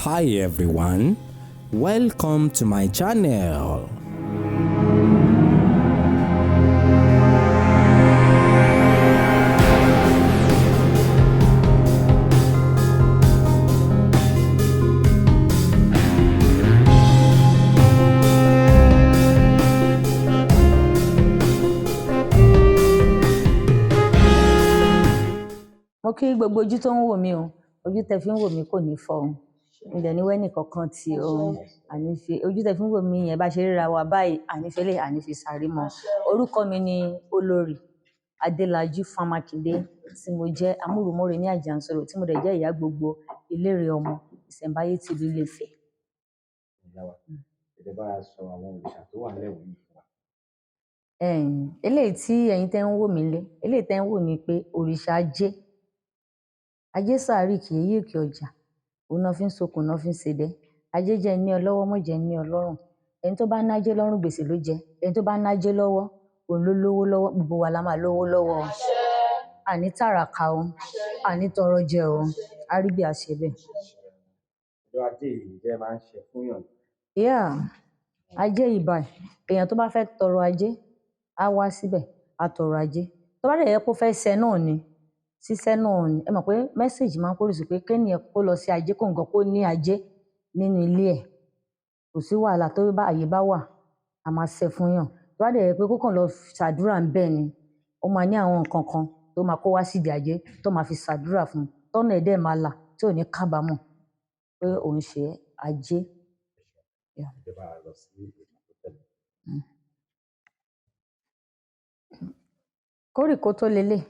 Hi everyone, welcome to my channel. Mo kí gbogbo ojú tó ń wò mí o, ojú tẹ fi ń wò mí kò ní fọ́ o, ǹdẹ̀ ní wẹ́nì kankan tí o ànífi ojú tẹ fi ń wò mí yẹn bá ṣe ríra wa báyìí ànífẹ́lẹ́ ànífi sáré mọ́. Orúkọ mi ni Olórí Adélájú Fámákindé tí mo jẹ́ amúrùmọ́rè ní Àjàǹsọ̀rọ̀ tí mo dẹ̀ jẹ́ ìyá gbogbo Eléré ọmọ Ìṣẹ̀ǹbáyé ti ìlú Ilé-Ifẹ̀. Eléyìí tí ẹ̀yin tẹ́ ń wò mí lé, eléyìí tẹ́ ń wò ní pé òrìṣà Ajé. Ajé sàárì kì í yí òkè ọjà, òun náà fi ń sokùn náà fi ń ṣedẹ. Ajé jẹ́ ní ọlọ́wọ́ mọ́ jẹ́ ní ọlọ́rùn. Ẹni tó bá nájé lọ́rùn gbèsè ló jẹ. Ẹni tó bá nájé lọ́wọ́, òun ló lówó lọ́wọ́. Gbogbo wa la máa lówó lọ́wọ́. Àní tàràkà o, àní tọrọ jẹ o, a rí bí a ṣe bẹ́ẹ̀. Ọjọ́ Ajé yìí jẹ́ máa ń ṣe fún yàn. Ajé ìbà, èèyàn tó bá fẹ́ tọrọ ajé, á wá síbẹ̀, á tọrọ ajé. Tó bá dẹ̀ yẹ kó fẹ́ ṣẹ náà ni, ṣíṣẹ́ náà ni. Ẹ mọ̀ pé mẹ́sẹ̀jì máa ń pòrìṣì pé kéèyàn kó lọ sí ajé kó nǹkan kó ní ajé nínú ilé ẹ̀. Kò sí wàhálà tó bá àyè bá wà, a máa ṣẹ fún yàn. Tó bá dẹ̀ yẹ pé kó kàn lọ ṣàdúrà ń bẹ́ẹ̀ ni, ó máa ní àwọn nǹkan kan tó máa kó wá sídìí ajé tó máa fi ṣàdúrà fún un. Tọ́nà ẹ̀ dẹ̀ máa là tí ò ní kábàámọ̀ pé òun ṣe ajé. Kórìkótó lélẹ̀,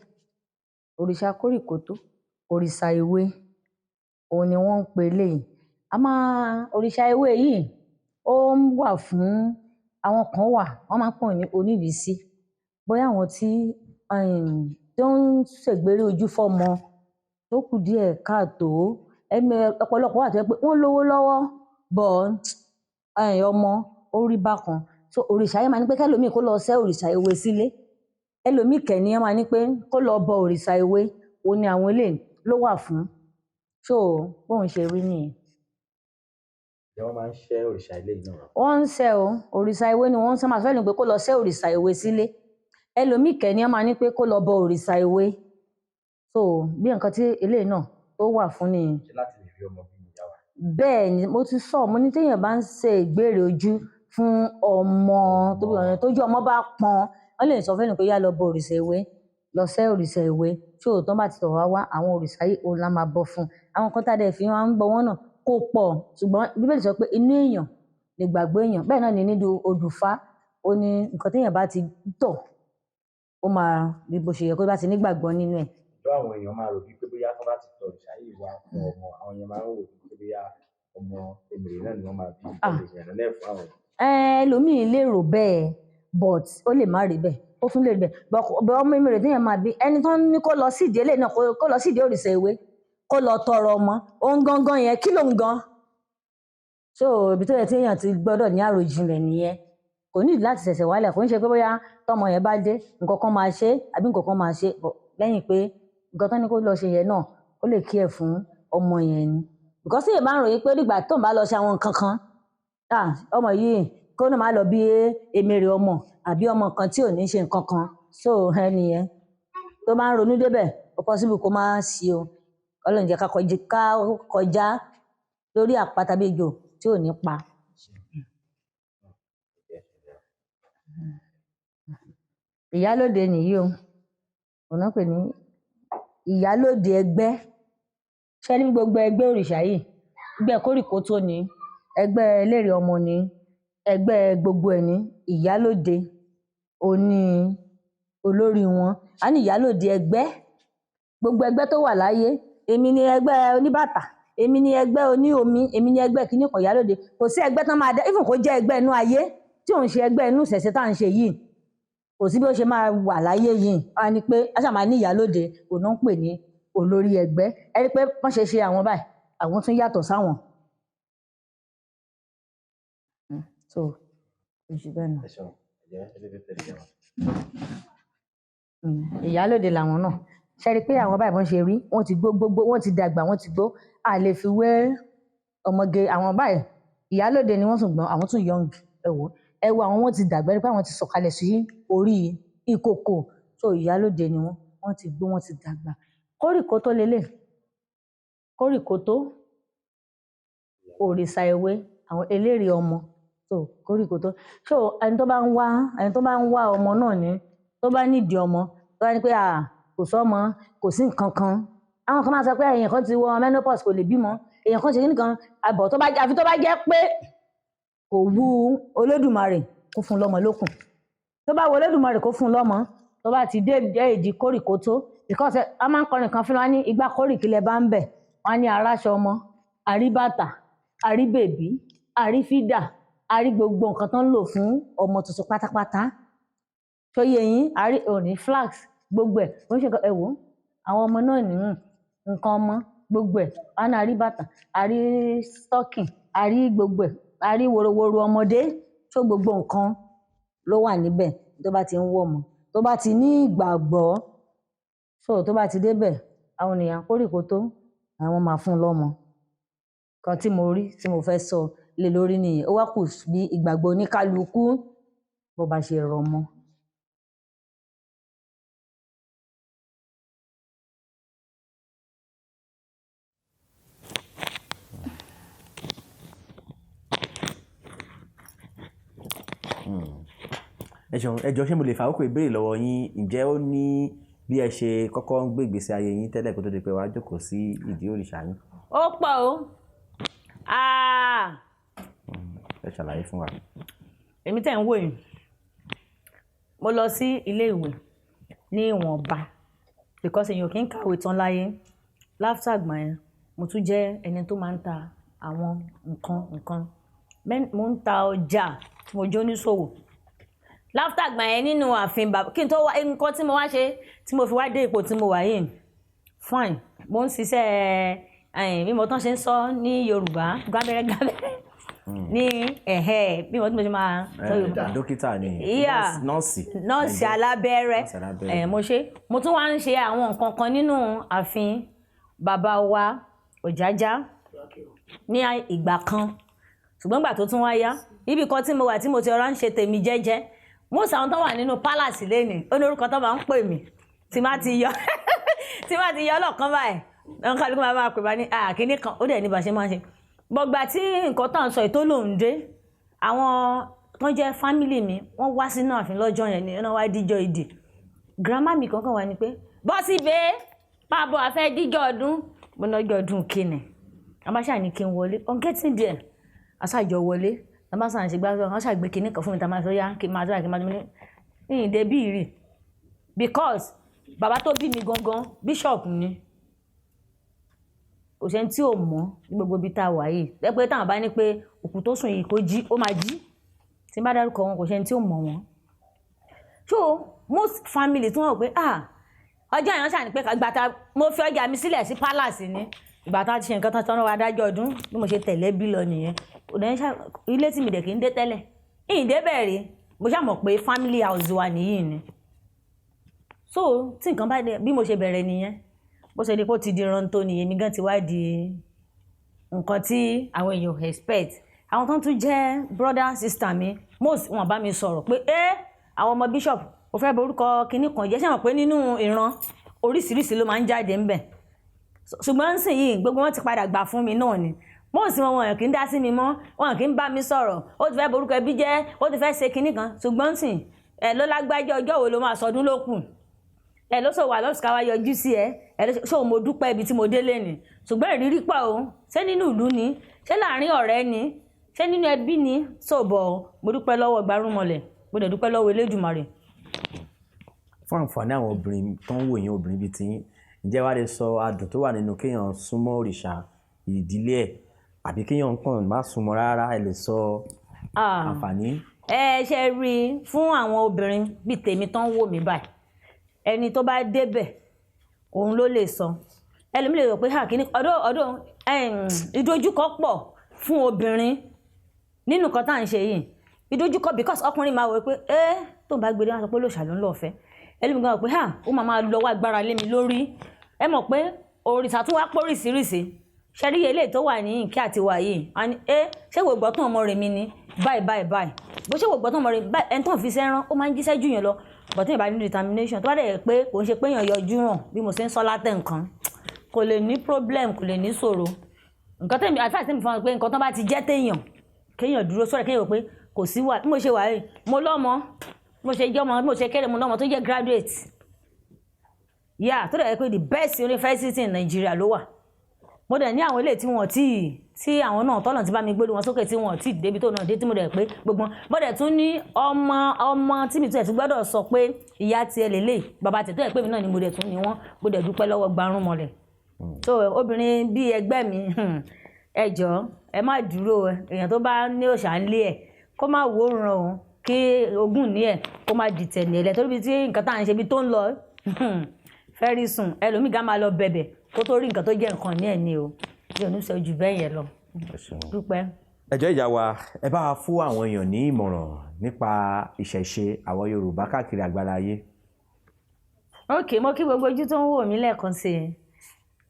òrìṣà kórìkótó, òrìṣà ewé, òun ni wọ́n ń pe eléyìí. Òrìṣà ewé yìí, ó wà fún àwọn kan wà, wọ́n máa ń pè ní oníbísí. Bóyá àwọn tí tó ń ṣègbéré ojú fọ́mọ tó kù díẹ̀ káàtó. Ọ̀pọ̀lọpọ̀ wà tó jẹ́ pé wọ́n lówó lọ́wọ́ but ọmọ ó rí bákan. So òrìṣà yẹn máa ní pé kẹ́lòmíì kó lọ ṣẹ́ òrìṣà ewé sílé. Ẹlòmíì kẹ̀ni ẹ máa ní pé kó lọ bọ òrìṣà ewé, òun ni àwọn eléyìí ló wà fún. So bóun ṣe rí nìyẹn. Ǹjẹ́ wọ́n máa ń ṣẹ́ òrìṣà ilé náà? Wọ́n ń ṣẹ́ o, òrìṣà ewé ni wọ́n ń ṣẹ́. Máa fẹ́ lè pé kó lọ ṣẹ́ òrìṣà ewé sílé. Ẹlòmíì kẹ̀ni ẹ máa ní pé kó lọ bọ òrìṣà ewé. So bí nǹkan tí eléyìí náà tó wà fún nìyẹn. Ṣé láti lè rí ọmọ bí ìyá wa? Bẹ́ẹ̀ ni mo ti sọ, mo ní téèyàn bá ń ṣe ìgbérè ojú fún ọmọ tójú ọmọ bá pọ́n, wọ́n lè sọ fẹ́ni pé yá lọ bọ òrìṣà ewé, lọ ṣẹ́ òrìṣà ewé. So tó bá ti tọ̀ wá àwọn òrìṣà yìí òun la máa bọ fún. Àwọn kan tá dẹ̀ fi máa ń bọ wọ́n náà kò pọ̀, ṣùgbọ́n Bíbélì sọ pé inú èèyàn ni ìgbàgbọ́ èèyàn. Bẹ́ẹ̀ náà ni nínú odùfá, ó ní nǹkan téèyàn bá ti tọ̀, ó máa rí bó ṣe yẹ kó bá ti nígbàgbọ́ nínú ẹ̀. Ìjọ àwọn èèyàn máa rò bíi pé bóyá tó bá ti tọ̀ òrìṣà yìí wá fún ọmọ, àwọn èèyàn máa ń rò bíi pé bóyá ọmọ èmèrè náà ni wọ́n máa bí ìyànà náà fún àwọn. Ẹlòmíì lè rò bẹ́ẹ̀ but ó lè má rí bẹ́ẹ̀, ó tún lè rí bẹ́ẹ̀. Bọ́ ọmọ èmèrè téèyàn máa bí, ẹni tó ní kó lọ sídìí eléyìí náà kó lọ sídìí òrìṣà ewé, kó lọ tọrọ ọmọ. Òun gangan yẹn kí ló ń gan? So ibi tó yẹ tí èèyàn ti gbọ́dọ̀ ní àròjinlẹ̀ nìyẹn. Kò nídìí láti ṣẹ̀ṣẹ̀ wálẹ̀, kò ń ṣe pé bóyá tọmọ yẹn bá dé nǹkan kan máa ṣe àbí nǹkan kan máa ṣe lẹ́yìn pé nǹkan tó ní kó lọ ṣe yẹn náà ó lè kí ẹ̀ fún ọmọ yẹn ni. Because tí èèyàn bá ń ròyìn pé nígbà tó ń bá lọ ṣe àwọn nǹkan kan, ọmọ yìí kó náà má lọ bí èmèrè ọmọ àbí ọmọ kan tí ò ní ṣe nǹkan kan. So ẹni yẹn tó bá ń ronú débẹ̀, ó possible kó má sí o. Ọlọ́run jẹ́ ká kọjá lórí àpáta bí ejò tí ò ní pa. Ìyálóde nìyí o. Òun náà pè ní ìyálóde ẹgbẹ́. Ṣé ní gbogbo ẹgbẹ́ òrìṣà yìí? Ẹgbẹ́ kórìkótó ni, ẹgbẹ́ eléré ọmọ ni, ẹgbẹ́ gbogbo ẹ̀ ní ìyálóde. Òun ni olórí wọn. A ní ìyálóde ẹgbẹ́. Gbogbo ẹgbẹ́ tó wà láyé, èmi ni ẹgbẹ́ oníbàtà, èmi ni ẹgbẹ́ oní omi, èmi ni ẹgbẹ́ kíní kan ìyálóde. Kò sí ẹgbẹ́ tán máa dá, even kó jẹ́ ẹgbẹ́ inú ayé tí òun ṣe ẹgbẹ́ inú ìṣẹ̀ṣe tá à ń ṣe yìí. Kò sí bí ó ṣe máa wà láyé yìí. A ní pé a ṣáà máa ní ìyálóde, òun náà ń pè ní olórí ẹgbẹ́. Ẹ rí pé wọ́n ṣe àwọn báyìí, àwọn tún yàtọ̀ sáwọn. So oṣù bẹ́ẹ̀ náà. Ìyálóde làwọn náà. Ṣé rí pé àwọn báyìí wọ́n ṣe rí, wọ́n ti gbó, wọ́n ti dàgbà, wọ́n ti gbó. A lè fi wé ọmọge àwọn báyìí ìyálóde ni wọ́n ṣùgbọ́n àwọn tún young ẹ wo àwọn wọn ti dàgbà nípa àwọn ti sọ̀kalẹ̀ sí orí ìkòkò so ìyálóde ni wọ́n ti gbó wọ́n ti dàgbà kórìkótó lélẹ̀ kórìkótó òrìṣà ewé àwọn eléré ọmọ so kórìkótó so ẹni tó bá ń wá ọmọ náà ní tó bá nídìí ọmọ tó bá ní pé kò sọ́mọ kò sí nǹkan kan àwọn kan máa sọ pé èèyàn kan ti wọ menopause kò lè bímọ èèyàn kan ṣe kí nìkan àbọ̀ àfi tó bá jẹ́ pé kò wù Olódùmarè kó fún lọ́mọ lókun tó bá wù Olódùmarè kó fún lọ́mọ tó bá ti dé èdè kórìkótó because a máa ń kọrin kan fún wa ní igbá kórìkílẹ̀ bá ń bẹ̀ wọ́n ní aráṣọ ọmọ àríbàtà àríbèbí àrífídà àrí gbogbo nǹkan tó ń lò fún ọmọ tuntun pátápátá tó yẹ yín àrí òní flax gbogbo ẹ̀ ó ń ṣe ẹ wò àwọn ọmọ náà ní nǹkan ọmọ gbogbo ẹ̀ wọn àrí bàtà àrí stocking àrí gbogbo ẹ̀ àrí worowóró ọmọdé tó gbogbo nǹkan ló wà níbẹ̀ tó bá ti ń wọ̀ ọmọ tó bá ti ní ìgbàgbọ́ so tó bá ti débẹ̀ àwọn ènìyàn kórìkótó àwọn máa fún lọ́mọ kan tí mo rí tí mo fẹ́ sọ lé lórí nìyẹn ó wá kù bí ìgbàgbọ́ oníkálukú bó bá ṣe rọ̀ mọ́. ẹ jọ̀ọ́ ṣé mo lè fa àkókò ìbéèrè lọ́wọ́ yín ǹjẹ́ ó ní bí ẹ ṣe kọ́kọ́ ń gbé ìgbésí ayé yín tẹ́lẹ̀ kó tó di pé wàá jókòó sí ìdí òrìṣà yín. ó pọ̀ o ẹ ṣàlàyé fún wa. èmi tẹ̀ ń wò yìí mo lọ sí ilé ìwé ní ìwọ̀nba because èèyàn kì í kàwé tán láyé láfíà àgbà yẹn mo tún jẹ́ ẹni tó máa ń ta àwọn nǹkan mo ń ta ọjà tí mo jó níṣòwò láfíà àgbà yẹn nínú ààfin bàbá kí n tó wá nǹkan tí mo wá ṣe tí mo fi wá dé ipò tí mo wà yìí fine mo ń ṣiṣẹ́ bí mo tán ṣe ń sọ ní Yorùbá gábẹ́rẹ́ ní bí mo ṣe máa sọ Yorùbá dókítà ni nọ́ọ̀sì alábẹ́rẹ́ mo tún wá ń ṣe àwọn nǹkan kan nínú ààfin bàbá wa Ọ̀jájá ní ìgbà kan ṣùgbọ́n ìgbà tó tún wá yá ibì kan tí mo wà tí mo ti ọ̀rá ń ṣe tèmi jẹ́jẹ́ mo sàwọn tó wà nínú palace lẹ́nìí ó ní orúkọ tó máa ń pè mí tí má ti yọ ọlọ́kan báyìí wọn kálukú máa pè bá ní àkíní kan ó dẹ̀ ní bá ṣe máa ṣe gbọgbà tí nǹkan tá à ń sọ ètò lòún dé àwọn tó jẹ́ fámìlì mi wọ́n wá sínú ààfin lọ́jọ́ yẹn ní ọ̀nà wá díjọ́ ìdì grandma mi kankan wà ní pé bọ́sì bẹ́ẹ̀ pàbọ̀ àfẹ́ díjọ́ ọdún mo lọ́jọ́ ọdún kíni àbáṣà ní kí n wọlé on getting there aṣáájọ wọlé àbáṣà ń ṣe gbàgbọ́ wọ́n ṣàgbé kíní kan fún mi tá a máa sọ yá kí n máa sọ́ra kí n máa ní ìdè bí rí because bàbá tó bí mi gangan bishop ni kò sẹ́ni tí ò mọ̀ ní gbogbo ibi tá a wà yìí lẹ́pẹ́ táwọn bá ní pé òkú tó sùn yìí kó jí ó máa jí tí n bá dárúkọ wọn kò sẹ́ni tí ò mọ̀ wọn. so most family tí wọ́n rò pé ọjọ́ àyàn ṣàní pé gbàtà mo fi ọjà mi sílẹ̀ sí palace ni ìgbàtà ti ṣe nǹkan tán wá dájọ́ ọdún bí mo ṣe tẹ̀lé bí lọ nìyẹn ilé tí mi dẹ̀ kì í dé tẹ́lẹ̀ ìdè bẹ̀rẹ̀ mo ṣàmọ̀ pé family house wa nìyí ni so tí nǹkan bá dé bí mo ṣe bẹ̀rẹ̀ nìyẹn bó ṣe di pé ó ti di rántó nìyẹn mi gan ti wá di nǹkan tí àwọn èèyàn expect àwọn tó ń tún jẹ́ brother sister mi most wọn bá mi sọ̀rọ̀ pé àwọn ọmọ bishop ó fẹ́ borúkọ kinní kan jẹ́ ṣàmọ̀ pé nínú ìran oríṣiríṣi ló máa ń jáde ńbẹ̀ ṣùgbọ́n ń sìn yìí gbogbo wọn ti padà gbà fún mi náà ni most wọn kì í dá sí mi mọ́ wọn kì í bá mi sọ̀rọ̀ ó ti fẹ́ borúkọ ẹbí jẹ́ ó ti fẹ́ ṣe kinní kan ṣùgbọ́n ń sìn ló lágbájá ọjọ́ wo ló máa sọdún lókùn ló sọ wà lọ́sùn káwá yọjú sí ṣó mo dúpẹ́ ibi tí mo délé ni ṣùgbọ́n ìrírí pọ̀ o ṣé nínú ìlú ni ṣé láàrin ọ̀rẹ́ ni ṣé nínú ẹbí ni ṣòbọ̀ mo dúpẹ́ lọ́wọ́ Gbárùmọ̀lẹ̀ mo dẹ̀ dúpẹ́ lọ́wọ́ Elédùmarè. fún àǹfààní àwọn obìnrin tó ń wò yín obìnrin bíi tiyín ǹjẹ́ wàá lè sọ adùn tó wà nínú kéèyàn súnmọ́ òrìṣà ìdílé ẹ̀ àbí kéèyàn kàn má súnmọ́ rárá ẹ lè sọ àǹfààní. ṣe rí i fún àwọn obìnrin bíi tèmi tó ń wò mí báyìí ẹni tó bá débẹ̀ òun ló lè sọ ẹlòmíì lè rò pé kíní ọdún ìdojúkọ pọ̀ fún obìnrin nínú kan tá à ń ṣe yìí ìdojúkọ because ọkùnrin máa wọ pé tó ń bá gbé dé wọn sọ pé lóṣà ló ń lọ fẹ́ ẹlòmíì gan wọ pé ó máa lọ́wọ́ agbára lé mi lórí ẹ mọ̀ pé òrìṣà tún wá póríṣiríṣi ṣẹ́rí eléyìí tó wà ní ìkí àti wà yìí a ní ṣé wò gbọ́ tán ọmọ rẹ̀ mi ni báyìí bó ṣe wò gbọ́ tán ọmọ rẹ̀ ẹni tó ń fi sẹ́rán ó máa ń jíṣẹ́ jù yẹn lọ but ìbá ní determination tó bá dẹ̀ pé kò ń ṣe pé èèyàn yọjú hàn bí mo ṣe ń sọ látẹ̀ nǹkan kò lè ní problem kò lè ní ṣòro nǹkan tẹ̀mí àti àti fún pé nǹkan tó bá ti jẹ́ téèyàn kéèyàn dúró sọ̀rọ̀ kéèyàn pé kò sí wà bí mo ṣe wà yìí mo lọ́mọ mo ṣe jẹ́ ọmọ mo ṣe kéré mo lọ́mọ tó jẹ́ graduate tó dẹ̀ pé the best university in Nigeria ló wà mo dẹ̀ ní àwọn ilé tí wọ́n tí àwọn náà tọ́nà ti bá mi gbórí wọn sókè tí wọ́n ti débi tó náà dé tí mo dẹ̀ pé gbogbo mo dẹ̀ tún ní ọmọ tí mi tún ẹ̀ tún gbọ́dọ̀ sọ pé ìyá tiẹ̀ lélẹ̀ bàbá tẹ̀ tó ẹ̀ pé mi náà ni mo dẹ̀ tún ní wọ́n mo dẹ̀ dúpẹ́ lọ́wọ́ gbarún mọ́lẹ̀ so obìnrin bíi ẹgbẹ́ mi ẹ jọ̀ọ́ ẹ má dúró èèyàn tó bá ní òòṣà ń lé ẹ̀ kó má wò ràn òun kí ogún ní ẹ̀ kó má dìtẹ̀ ní ẹ̀lẹ́ torí bí tí nǹkan tá à ń ṣe bí tó ń lọ fẹ́rí sùn ẹlòmíì gá máa lọ bẹ̀bẹ̀ kó tó rí nǹkan tó jẹ́ nǹkan ní ẹ̀ ní o bí òun ṣe ojú bẹ́ẹ̀ yẹn lọ dúpẹ́. ẹjọ́ ìyá wa ẹ bá fún àwọn èèyàn ní ìmọ̀ràn nípa ìṣẹ̀ṣe àwọn Yorùbá káàkiri àgbáláyé. ok mo kí gbogbo ojú tó ń wò mí lẹ́ẹ̀kan sí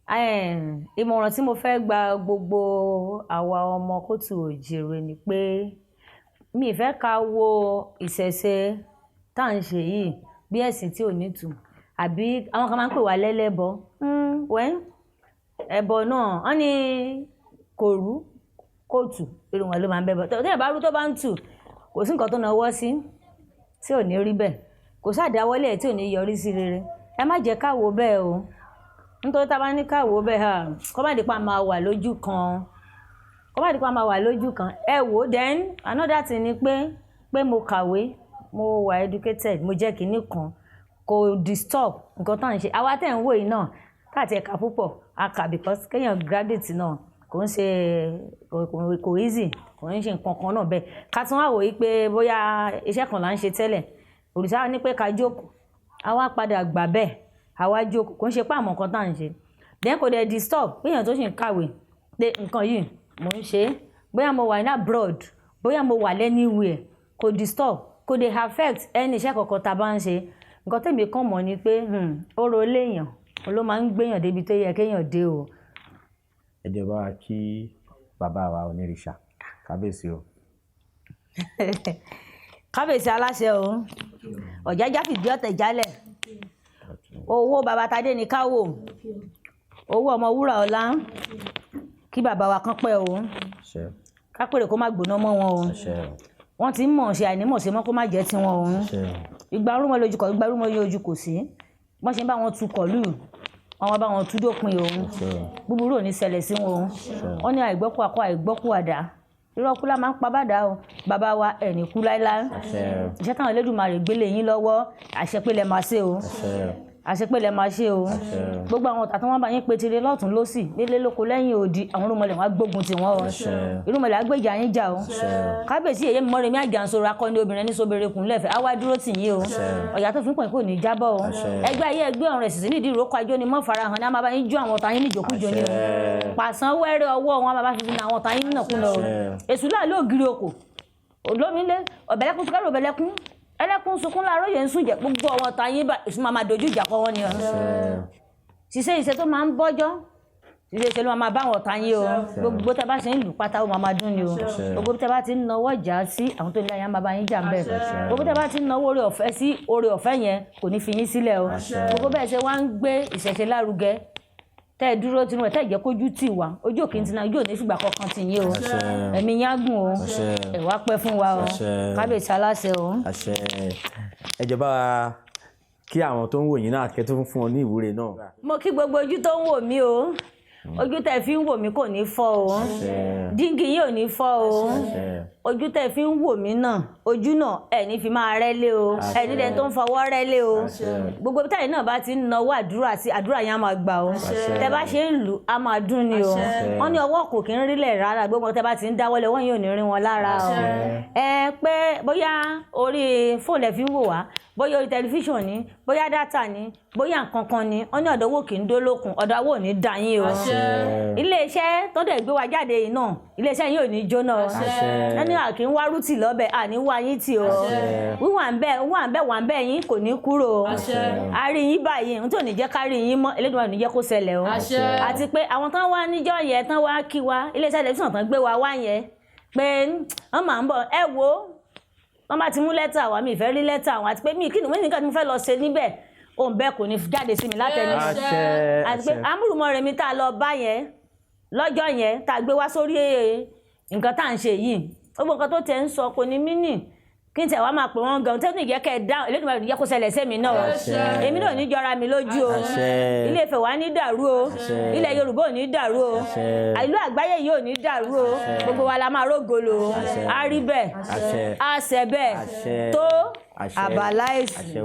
i ìmọ̀ràn tí mo fẹ́ gba gbogbo àwa ọmọ kóòtù òjìrè ni pé mi ì fẹ́ ká wo ìṣẹ̀ṣe tá à ń ṣe yìí bí ẹ̀sìn tí ò ní tù àbí àwọn kan máa ń pè wá lẹ́lẹ́bọ ẹbọ náà wọ́n ní kò rú kò tù irun wọn ló máa ń bẹ́bọ tẹ́lẹ̀ bá rú tó bá ń tù kò sí nǹkan tó náwó sí tí ò ní rí bẹ́ẹ̀ kò sáàdáwọ́lé ẹ̀ tí ò ní yọrí sí rere ẹ má jẹ́ ká wò bẹ́ẹ̀ o nítorí tá a bá ní ká wò bẹ́ẹ̀ kó má di pa máa wà lójú kan ẹ wò then another thing ni pé mo kàwé mo wà educated mo jẹ́ kinní kan kò disturb nǹkan tá à ń ṣe àwa tẹ̀ ń wò yìí náà káàtì ẹ̀ka púpọ̀ aka because kéèyàn graduate náà kò ń ṣe kò easy kò ń ṣe nǹkan kan náà bẹ́ẹ̀ ká tún wá wò yí pé bóyá iṣẹ́ kan là ń ṣe tẹ́lẹ̀ òrìṣà ní pé ká jókòó àwa padà gbà bẹ́ẹ̀ àwa jókòó kò ń ṣe pé àmọ́ nǹkan tá à ń ṣe then kò dẹ̀ disturb kéèyàn tó ṣì ń kàwé pé nǹkan yìí mò ń ṣe bóyá mo wà ní abroad bóyá mo wà anywhere kò disturb kò dẹ̀ affect ẹni iṣẹ́ kankan tá a bá ń ṣe nǹkan tèmi kàn mọ̀ ni pé ọ̀rọ̀ léèyàn ló máa ń gbéyàn débi tó yẹ kéèyàn dé o. ẹ jẹ́ bá wa kí bàbá wa onírìṣà kábíyèsí o. kábíyèsí aláṣẹ o ọ̀jájá fìdí ọ̀tẹ̀ jálẹ̀ owó bàbá tadé ní káwò owó ọmọ wúrà ọlá kí bàbá wa kán pẹ́ o kápẹ́rẹ́ kó má gbóná mọ́ wọn o wọ́n ti ń mọ̀ ṣe àìnímọ̀ ṣe mọ́ kó má jẹ́ tiwọn o ìgbà rúmọ́ lójú kọ̀ ìgbà rúmọ́ lójú kò sí wọ́n ṣe ń bá wọn tu kọ̀lù wọ́n bá wọn tú dópin òun búburú ò ní ṣẹlẹ̀ sí wọn o wọ́n ní àìgbọ́kú akọ àìgbọ́kú àdá irọ́ kú lá máa ń pa bàdá o bàbá wa ẹ̀ ní kú láíláí iṣẹ́ táwọn Elédùmarè gbélé yín lọ́wọ́ àṣepélẹ̀ máa ṣe o àṣepélẹ̀ máa ṣe o gbogbo àwọn ọ̀tá tí wọ́n bá yín pétire lọ́tún lọ́sì nílé lóko lẹ́yìn odi àwọn irúnmọlẹ̀ wọn á gbógun tì wọ́n o irúnmọlẹ̀ á gbèjà yín jà o kábíyèsí èyí mi Mọ́remí Àjànsorò akọni obìnrin ní sobere kun lẹ́fẹ̀ẹ́ á wá dúró tì yín o ọ̀yà tó fi ń pọ̀ kò ní jábọ̀ o ẹgbẹ́ ayé ẹgbẹ́ ọ̀run ẹ̀sìn nídìí ìrókò ajó ni mọ́ farahàn ní a máa bá yín jó àwọn ọ̀tá yín níjòkújò ni o pàṣán wẹ́rẹ́ ọwọ́ wọn máa bá fi ní àwọn ọ̀tá yín nínàkúnà o èṣù láàlú ògiri oko olómìnlé ọ̀bẹ̀lẹ́kún sukẹ́rù ọ̀bẹ̀lẹ́kún ẹlẹ́kún sunkún láàárọ̀ yẹn ń sùn jẹ́ gbogbo ọmọ ọ̀tá yín bá èṣù máa dojú ìjà kọ wọn ni ọ̀run ṣiṣẹ́ ìṣe tó máa ń bọ́jọ́ ṣiṣẹ́ ìṣe ló máa bá àwọn ọ̀tá yín o gbogbo tẹ́ bá ṣe ń lù pátá ó máa dún ni o gbogbo tẹ́ bá ti ń nawọ́ ìjà sí àwọn tó ní láyà máa bá yín jà ń bẹ̀ gbogbo tẹ́ bá ti ń nawọ́ oore ọ̀fẹ́ sí oore ọ̀fẹ́ yẹn kò ní fi yín sílẹ̀ o gbogbo bẹ́ẹ̀ ṣe wá ń gbé ìṣẹ̀ṣe lárugẹ tẹ́ ẹ dúró tinú ẹ̀ tẹ́ ẹ jẹ́ kójú tì wá ojú òkè tí náà yóò ní fìgbà kankan tì yín o ẹ̀mí yín á gùn o ẹ̀ wá pẹ́ fún wa o kábíyèsí aláṣẹ o. ẹ jẹ́ bá wa kí àwọn tó ń wò yín náà kẹ́ tó fún ọ ní ìwúre náà. mo kí gbogbo ojú tó ń wò mí o ojú tẹ́ fi ń wò mí kò ní fọ́ o díngì yín ò ní fọ́ o ojú tẹ́ fi ń wò mí náà ojú náà ẹ̀ ní fi máa rẹ́lé o ẹ̀ ní dẹ́n tó ń fọwọ́ rẹ́lé o gbogbo táyì náà bá ti ń nawọ́ àdúrà sí àdúrà yẹn á máa gbà o tẹ́ bá ṣe ń lù á máa dún ni o wọ́n ní ọwọ́ kò kí ń rílẹ̀ rárá gbogbo tẹ́ bá ti ń dáwọ́lé wọ́n yóò ní rí wọn lára o pé bóyá orí fóònù ẹ̀ fi ń wò wá bóyá orí tẹlifíṣàn ni bóyá dátà ni bóyá nǹkan kan ni wọ́n ní ọ̀dọ̀ owó kì í dólókun ọ̀dọ̀ owó ò ní dá yín o iléeṣẹ́ tó dẹ̀ gbé wa jáde yìí náà iléeṣẹ́ yín ò ní jóná o ẹni àkì ń wá rútì lọ́bẹ̀ àní wá yín tì o wíwà ń bẹ yín kò ní kúrò o a rí yín báyìí n tó ní jẹ́ ká rí yín mọ́ Elédùmarè ò ní jẹ́ kó ṣẹlẹ̀ o àti pé àwọn tán wá níjọ́ yẹn tán wá kí wa iléeṣẹ́ tẹlifíṣàn tán gbé wa wá yẹn pé wọ́n máa ń bọ̀ ẹ wo wọ́n bá ti mú lẹ́tà wá mi ìfẹ́ rí lẹ́tà wọn àti pé mi kí ni wọ́n ní nǹkan tí mo fẹ́ lọ ṣe níbẹ̀ òun bẹ́ẹ̀ kò ní jáde sí mi látẹnu àti pé amúrùmọ́ rẹ̀ mi tá a lọ bá yẹn lọ́jọ́ yẹn tá a gbé wá sórí nǹkan tá à ń ṣe yìí gbogbo nǹkan tó tẹ̀ ń sọ kò ní mínì kí n tẹ̀ wá máa pè wọ́n gan tẹ́lẹ̀ ìjẹ́ kẹ́ ẹ̀ dáhùn Elédùmarè ìjẹ́ kó ṣẹlẹ̀ sẹ́mi náà o èmi náà ò ní jọra mi lójú o Ilé Ifẹ̀ wa ní dàrú o ilẹ̀ Yorùbá ò ní dàrú o ìlú àgbáyé yìí ò ní dàrú o gbogbo wa la máa rógolo o á rí bẹ́ẹ̀ á ṣẹ bẹ́ẹ̀ tó àbàlá èṣù.